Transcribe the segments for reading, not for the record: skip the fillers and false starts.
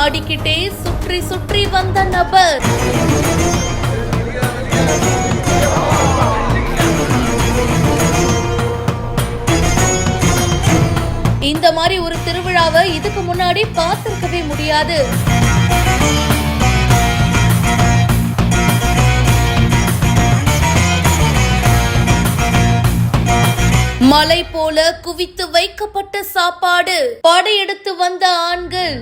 ஆடிக்கிட்டே சுற்றி சுற்றி வந்த நபர். இந்த மாதிரி ஒரு திருவிழாவை இதுக்கு முன்னாடி பார்த்திருக்கவே முடியாது. மலை போல குவித்து வைக்கப்பட்ட சாப்பாடு, படையெடுத்து வந்த ஆண்கள்.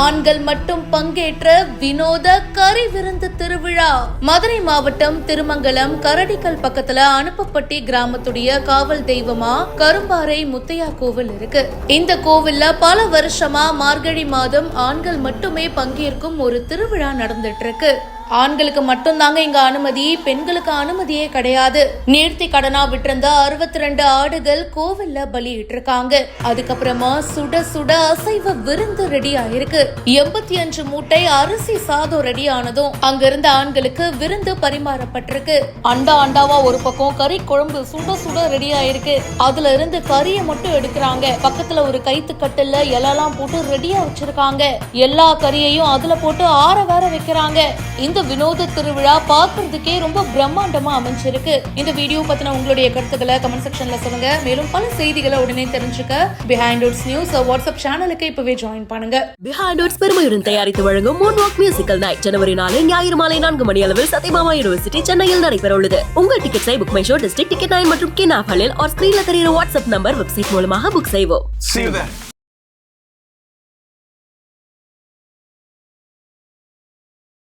ஆண்கள் மட்டும் பங்கேற்ற வினோத கறி விருந்து திருவிழா. மதுரை மாவட்டம் திருமங்கலம் கரடிக்கல் பக்கத்துல அனுப்பப்பட்டி கிராமத்துடைய காவல் தெய்வமா கரும்பாறை முத்தையா கோவில் இருக்கு. இந்த கோவில்ல பல வருஷமா மார்கழி மாதம் ஆண்கள் மட்டுமே பங்கேற்கும் ஒரு திருவிழா நடந்துட்டு இருக்கு. ஆண்களுக்கு மட்டும் தாங்க இங்க அனுமதி, பெண்களுக்கு அனுமதியே கிடையாது. நேர்த்தி கடனா விட்டிருந்த 62 ஆடுகள் கோவில்ல பலியிட்டு இருக்காங்க. அதுக்கப்புறமா சுட சுட அசைவ விருந்து ரெடி ஆயிருக்கு. 85 மூட்டை அரிசி சாதம் ரெடி ஆனதும் அங்க இருந்த ஆண்களுக்கு விருந்து பரிமாறப்பட்டிருக்கு. அண்டாவா ஒரு பக்கம் கறி குழம்பு சுட சுட ரெடி ஆயிருக்கு. அதுல இருந்து கறியை மட்டும் எடுக்கிறாங்க. பக்கத்துல ஒரு கைத்து கட்டுல இலெல்லாம் போட்டு ரெடியா வச்சிருக்காங்க. எல்லா கறியையும் அதுல போட்டு ஆற வேற வைக்கிறாங்க. இந்த வினோத திருவிழா பார்க்கிறதுக்கே ரொம்ப பிரம்மாண்டமா அமைஞ்சிருக்கு. இந்த வீடியோ பத்தின உங்களுடைய கருத்துக்களை கமெண்ட் செக்ஷன்ல சொல்லுங்க. மேலும் பல செய்திகளை உடனே தெரிஞ்சுக்க பிஹைண்ட் வுட்ஸ் நியூஸ் வாட்ஸ்அப் சேனலுக்கு இப்பவே ஜாயின் பண்ணுங்க. பிஹைண்ட் வுட்ஸ் பெருமையுடன் தயாரித்து வழங்கும் மூன் வாக் மியூசிக்கல் நைட் ஜனவரி 4 ஞாயிறு மாலை 4 மணி அளவில் சத்யபாமா யூனிவர்சிட்டி சென்னையில் நடைபெற உள்ளது. உங்கள் டிக்கெட்ஸை BookMyShow district ticket 9 மற்றும் கின் ஆப் ஹலில் ஸ்கிரீன்ல தெரியுற வாட்ஸ்அப் நம்பர் வெப்சைட் மூலமாக புக் செய்வோம்.